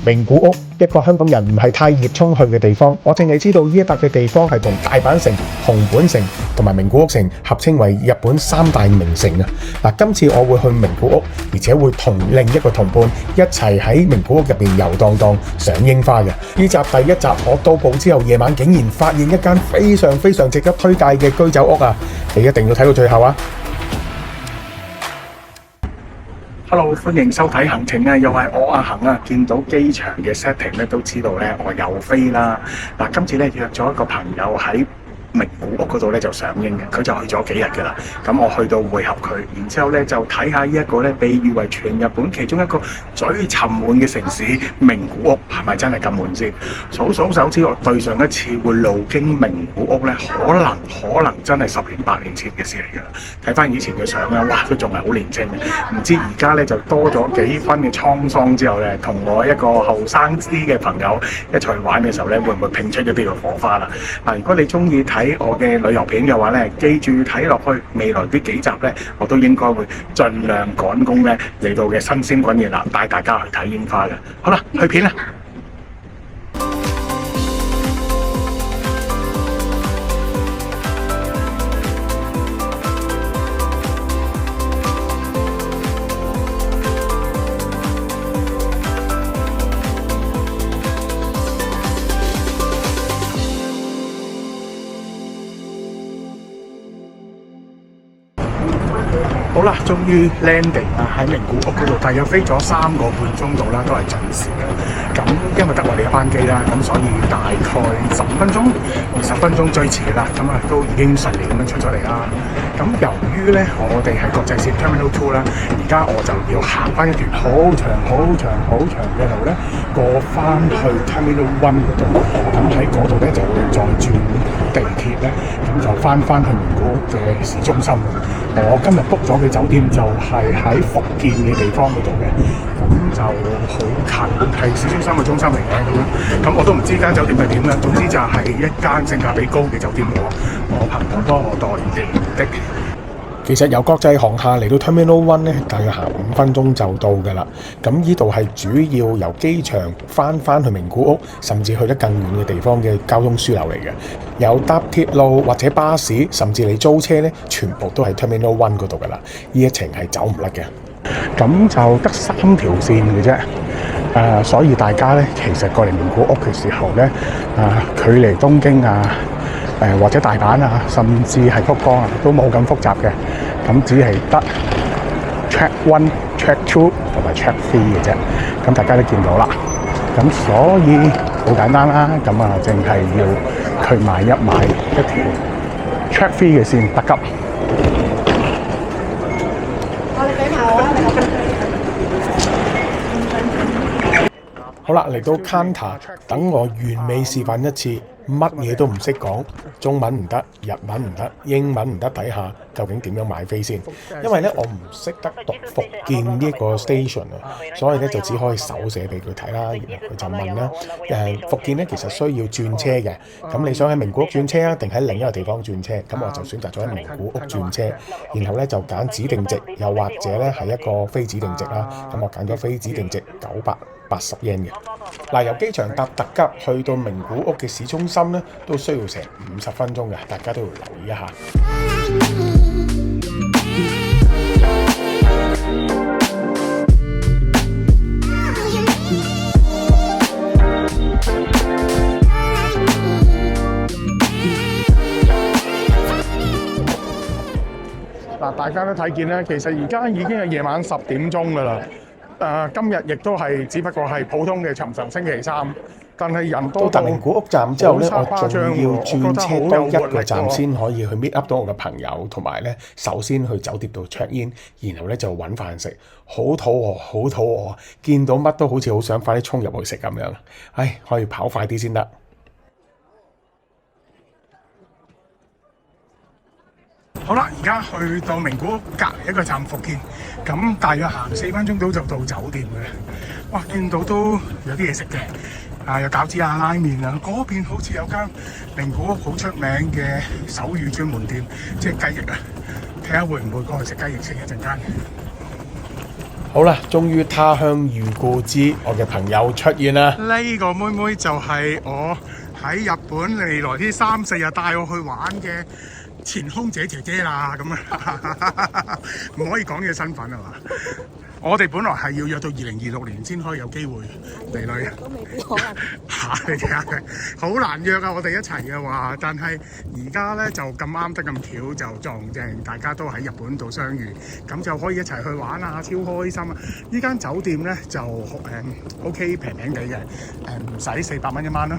名古屋一個香港人唔係太熱衷去嘅地方，我淨係知道呢一笪嘅地方係同大阪城、熊本城同埋名古屋城合稱為日本三大名城啊！嗱，今次我會去名古屋，而且會同另一個同伴一齊喺名古屋入邊遊蕩蕩賞櫻花嘅。呢集第一集我到埗之後，夜晚竟然發現一間非常值得推介嘅居酒屋啊！你一定要睇到最後啊！ Hello， 歡迎收睇行程啊！又係我阿恒啊！見到機場嘅 setting 咧，都知道咧我有飛啦。嗱，今次咧約咗一個朋友喺名古屋嗰度咧就賞櫻嘅，佢就去咗幾日㗎啦。咁我去到會合佢，然之後咧就睇下呢一個咧被譽為全日本其中一個最沉悶嘅城市名古屋係咪真係咁悶先？數手指，我對上一次會路經名古屋咧，可能真係10年8年前嘅事嚟㗎啦。睇翻以前嘅相咧，哇，都仲係好年輕嘅。唔知而家咧就多咗幾分嘅滄桑之後咧，同我一個後生啲嘅朋友一齊去玩嘅時候咧，會唔會拼出一啲嘅火花啦？嗱，如果你中意睇我嘅旅遊片嘅話咧，記住睇落去，未來呢幾集咧，我都應該會盡量趕工咧嚟到嘅新鮮滾熱辣，帶大家去睇櫻花嘅。好啦，去片啦！好啦，終於 landing 啦，喺名古屋嗰度，大約飛咗3個半鐘度啦，都係準時嘅。咁因為得我哋一班機啦，咁所以大概15分鐘、20分鐘最遲啦，咁啊都已經順利咁樣出咗嚟啦。咁由於咧我哋係國際線 Terminal 2啦，而家我就要行翻一段好長嘅路咧，過翻去 Terminal 1嗰度。咁喺嗰度咧就會再轉地鐵咧，咁就翻去名古屋嘅市中心。我今日 book 咗嘅酒店就係喺福建嘅地方嗰度嘅，咁就好近，係市中心嘅中心嚟嘅咁我都唔知間酒店係點啦。總之就係一間性價比高嘅酒店，我朋友幫我代訂的。其實由國際航廈嚟到 Terminal 1咧，大約行5分鐘就到㗎啦。咁呢度係主要由機場翻去名古屋，甚至去得更遠嘅地方嘅交通樞紐嚟嘅。有搭鐵路或者巴士，甚至你租車咧，全部都係 Terminal 1嗰度㗎啦。呢一程係走唔甩嘅。咁就得3條線嘅啫。所以大家咧，其實過嚟名古屋嘅時候咧，距離東京啊，或者大阪啊，甚至係福岡啊，都冇咁複雜嘅。咁只係得 Track 1、Track 2同埋 Track 3嘅啫。咁大家都見到啦。咁所以好簡單啦。咁啊，淨係要去買一條 Track 3嘅線特急。我哋俾埋我好啦，嚟到 counter， 等我完美示範一次。乜嘢都唔識講，中文唔得，日文唔得，英文唔得，睇下究竟點樣買飛先。因為咧我唔識得讀福建呢個 station 啊，所以咧就只可以手寫俾佢睇啦。然後佢就問啦，福建咧其實需要轉車嘅，咁你想喺名古屋轉車啊，定喺另一個地方轉車？咁我就選擇咗喺名古屋轉車，然後咧就揀指定席，又或者咧係一個非指定席啦。咁我揀咗非指定席980 yen 嘅。嗱，由機場搭特急去到名古屋嘅市中心咧，都需要成50分鐘嘅，大家都要留意一下。嗱，大家都睇見咧，其實而家已經係夜晚10點鐘㗎啦。今日亦都係只不過係普通嘅尋常星期三，但係人多到名古屋站之後咧，我仲要轉車多一個站先可以去 meet up 到我嘅朋友，同埋咧首先去酒店度 check in， 然後咧就揾飯食。好肚餓，見到乜都好似好想快啲衝入去食咁樣。唉，可以跑快啲先得。好啦，而家去到名古屋隔離一個站福建，咁大約行4分鐘到就到酒店嘅。哇，見到都有啲嘢食嘅，有餃子啊、拉麵啊，嗰邊好似有間名古屋好出名嘅手語專門店，即係雞翼啊，睇下會唔會過去食雞翼先一陣間。好啦，終於他鄉遇故知，我嘅朋友出現啦！呢個妹妹就係我喺日本未來啲3-4日帶我去玩嘅前空姐姐姐啦，咁啊，唔可以講嘅身份係嘛？我哋本來係要約到2026年先可以有機會嚟旅，都未必可能。嚇你睇下佢，好難約啊！我哋一齊嘅話，但係而家咧就咁啱得咁巧，就撞正大家都喺日本度相遇，咁就可以一齊去玩啊！超開心啊！呢間酒店咧就OK 平平地嘅，唔使400蚊一晚啦。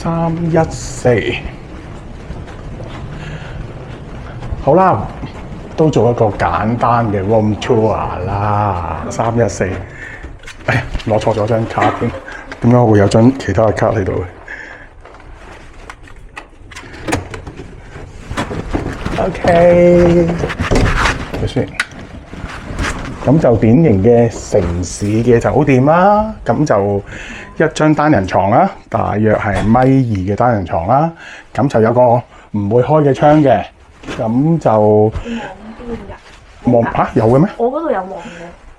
314，好啦。都做一個簡單嘅 room tour 啦，314。哎呀，攞錯咗張卡添，點解會有張其他嘅卡喺度？OK，睇先。咁就典型嘅城市嘅酒店啦，咁就一張單人床啦，大約係1.2米嘅單人床啦，咁就有個唔會開嘅窗嘅，咁就。望嚇有嘅咩？我嗰度有望嘅。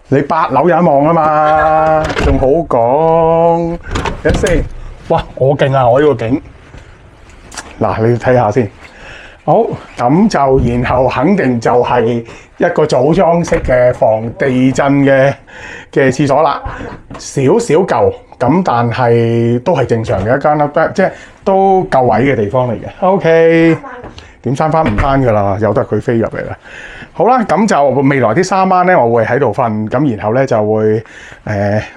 你8樓有一望啊嘛，仲好講。睇先，哇！我勁啊！我呢個景。嗱，你睇下先。好，咁就然後肯定就係一個組裝式嘅防地震嘅廁所啦。少少舊，咁但係都係正常嘅一間啦，即係都夠位嘅地方嚟嘅。OK。點閂翻唔翻㗎啦，由得佢飛入嚟啦。好啦，咁就未來啲3晚咧，我會喺度瞓，咁然後咧就會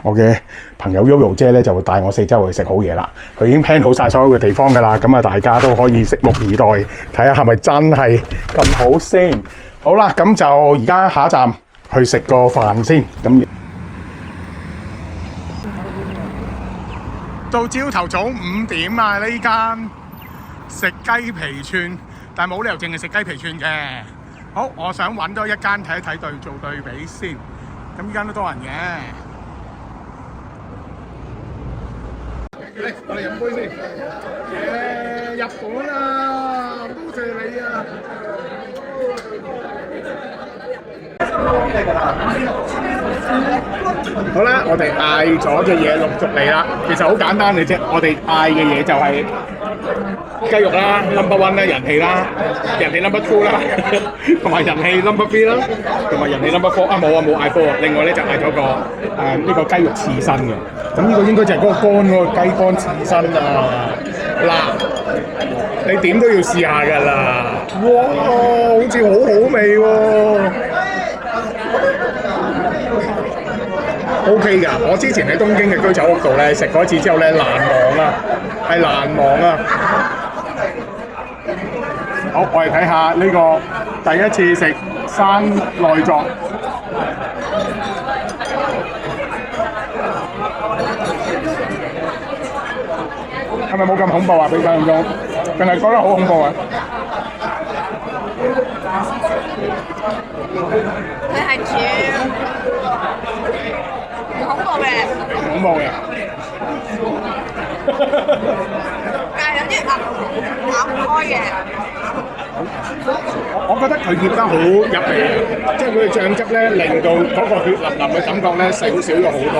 我嘅朋友 Yoyo 姐咧就會帶我四周去食好嘢啦。佢已經 plan 好晒所有嘅地方㗎啦，咁啊大家都可以拭目以待，睇下係咪真係咁好先。好啦，咁就而家下一站去食個飯先。咁到朝頭早5點啊，呢間食雞皮串。但係冇理由淨係食雞皮串嘅。好，我想揾多一間睇一睇做對比先。咁依間都多人嘅。嚟，我哋飲杯先。日本啊，多謝你啊！好啦，我哋嗌咗嘅嘢陸續嚟啦。其實好簡單嘅啫，我哋嗌嘅嘢就係雞肉啦 ，number 1啦，人氣啦，人氣 number 2啦，同埋人氣 number 3啦，同埋人氣 number 4啊，冇嗌4啊。另外咧就嗌咗個呢個雞肉刺身嘅。咁呢個應該就係嗰個乾嗰個雞肝刺身啊。嗱，你點都要試下㗎啦！哇，好似好好味喎！ OK 㗎，我之前喺東京嘅居酒屋度咧食過一次之後咧難忘啊，係難忘啊！好，我哋睇下呢個第一次食生內臟，係咪冇咁恐怖啊？比想象中，定係覺得好恐怖啊？佢係煮。恐怖嘅，恐怖嘅，但係有啲咬唔開嘅。我覺得佢醃得好入味，即係佢嘅醬汁咧，令到嗰個血淋淋嘅感覺咧少咗好多。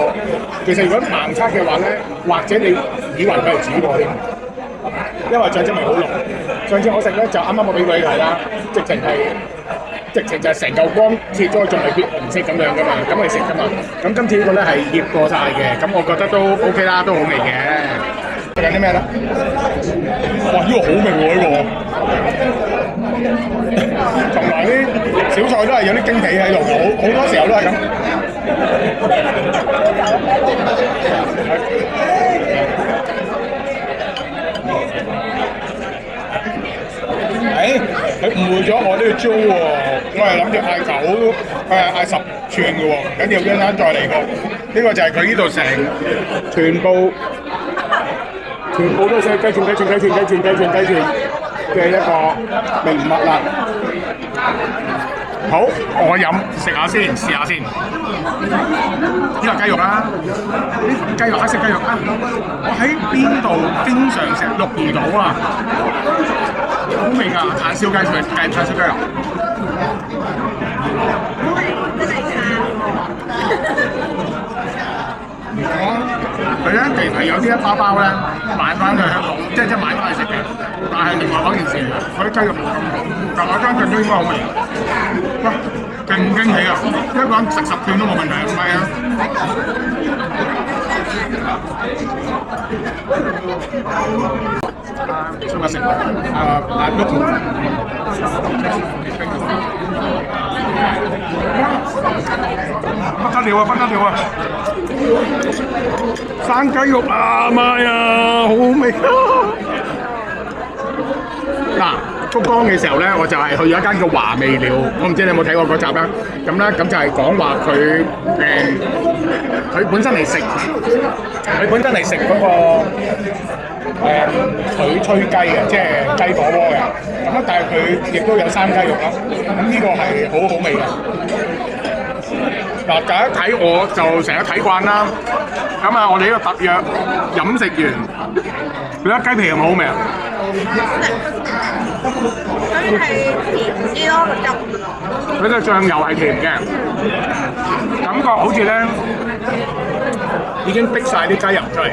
其實如果盲測嘅話咧，或者你以為佢係煮過添，因為醬汁味好濃。上次我食咧就啱啱我俾佢睇啦，直情就係成嚿光切咗，仲係血紅色咁樣噶嘛，咁嚟食噶嘛。咁今次呢個咧係醃過晒嘅，咁我覺得都 OK 啦，都好味嘅。食緊啲咩咧？哇！呢個好味喎，呢個。同埋啲小菜都係有啲驚喜喺度，好多時候都係咁。佢誤會咗我呢個租喎，我係諗住嗌9，嗌10串嘅喎，緊要一陣再嚟過。呢個就係佢呢度成全部都寫雞串嘅一個名物啦。好，我試下先。呢個雞肉啦，雞肉黑色雞肉啊！我喺邊度經常食錄唔到啊！好味㗎，炭燒雞肉。真係差佢咧其實有啲一包包咧買翻去香港，即係買翻去食嘅，但係另外嗰件事嚟嘅，佢啲雞肉冇咁好，但我相信都應該好味。哇，勁驚喜啊！一個人食10片都冇問題，唔係啊！出乜食不得了啊！不得了啊！生雞肉啊！媽呀，好好味啊！嗱，福岡嘅時候咧，我就係去咗一間叫華味鳥，我唔知你有冇睇過嗰集啦。咁咧，咁就係講話佢本身嚟食，嗰個腿吹雞嘅，即係雞火鍋嘅。咁但係佢亦都有生雞肉啦。咁呢個係好好味嘅。嗱，第一睇我就成日睇慣啦。咁啊，我哋呢個特約飲食員，你覺得雞皮係咪好味啊？所以係甜啲咯，個汁。佢個醬油係甜嘅，感覺好似咧已經逼晒啲雞油出嚟。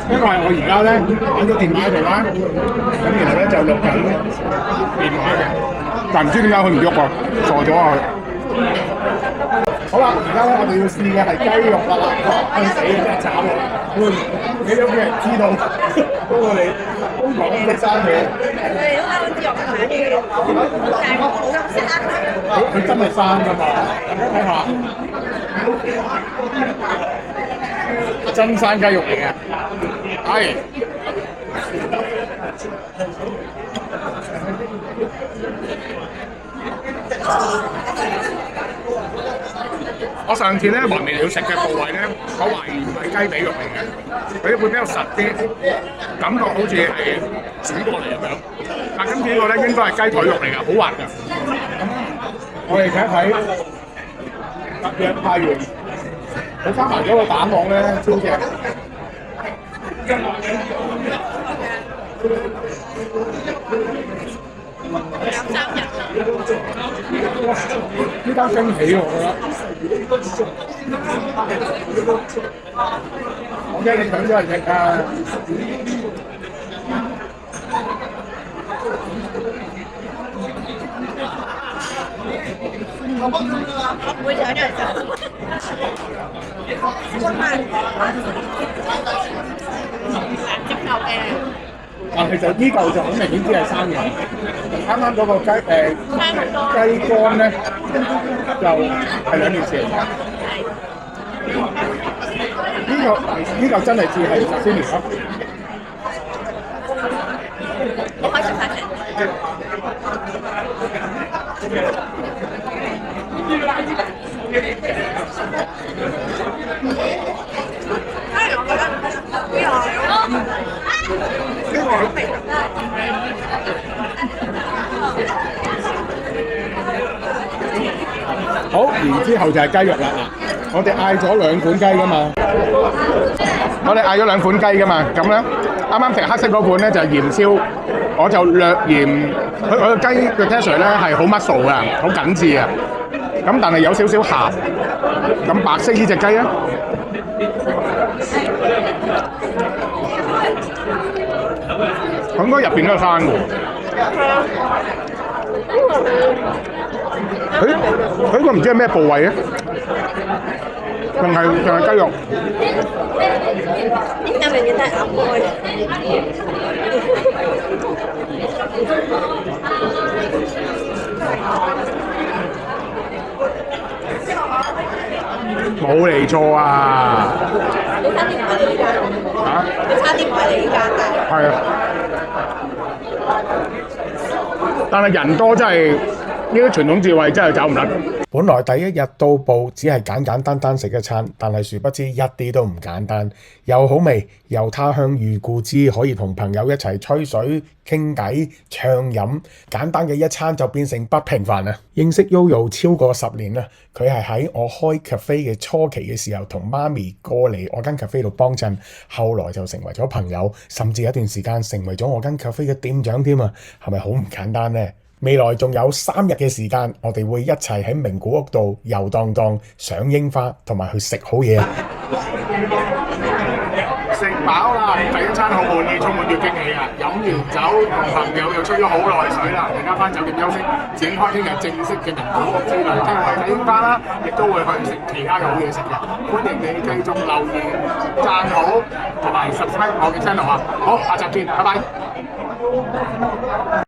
因為我而家咧喺個電話度啦，咁然後咧就錄緊電話嘅，但唔知點解佢唔喐喎，傻咗啊佢！好啦，而家咧我哋要試嘅係雞肉啦，啱死嘅真係慘喎！你都俾人知道，不過你瘋狂咁食生嘢。佢哋都啱知我買嘅，但係我冇咁識啊。佢真係生㗎嘛？大家睇下，真生雞肉嚟嘅，係。我上次咧華味鳥食嘅部位咧，我懷疑唔係雞髀肉嚟嘅，佢會比較實啲，感覺好似係煮過嚟咁樣。但今次呢個咧應該係雞腿肉嚟㗎，好滑㗎。我哋睇一睇特約派員，佢加埋咗個蛋黃咧，超正。呢單驚喜我覺得，我驚你搶咗人食啊！我唔會搶咗人食。接受嘅。但係就呢嚿就好明顯知係生嘅，啱啱嗰個雞肝咧就係2件事嚟嘅。呢嚿真係似係先年咯。我可以食晒成。我覺得呢個好味。好，然之後就係雞肉啦。嗱，我哋嗌咗2款雞㗎嘛，咁咧啱啱食黑色嗰款咧就係鹽燒，我就略鹽，佢個雞嘅 texture 咧係好 muscle 㗎，好緊緻啊。咁但係有少少鹹。咁白色呢隻雞啊，佢應該入邊都係生嘅。佢個唔知係咩部位啊？定係雞肉？應該永遠都係鴨肝。冇嚟錯啊！你差啲唔係你依間。嚇？你差啲唔係你依間㗎。係啊，但係人多真係呢啲傳統智慧真係走唔甩。本來第一日到埗只係簡簡單單食一餐，但係殊不知一啲都唔簡單，又好味又他鄉遇故知，可以同朋友一齊吹水傾偈暢飲，簡單嘅一餐就變成不平凡啊！認識 Yoyo 超過10年啦，佢係喺我開 cafe 嘅初期嘅時候同媽咪過嚟我間 cafe 度幫襯，後來就成為咗朋友，甚至有一段時間成為咗我間 cafe 嘅店長添啊！係咪好唔簡單呢？未來仲有3日嘅時間，我哋會一齊喺名古屋度遊蕩蕩、賞櫻花，同埋去食好嘢。食飽啦，第一餐好滿意，充滿咗驚喜啊！飲完酒同朋友又吹咗好耐水啦，大家翻酒店休息，展開聽日正式嘅名古屋之旅。聽日去睇櫻花啦，亦都會去食其他嘅好嘢食嘅。歡迎你繼續留言、讚好同埋 subscribe 我嘅 channel 啊！好，下集見，拜拜。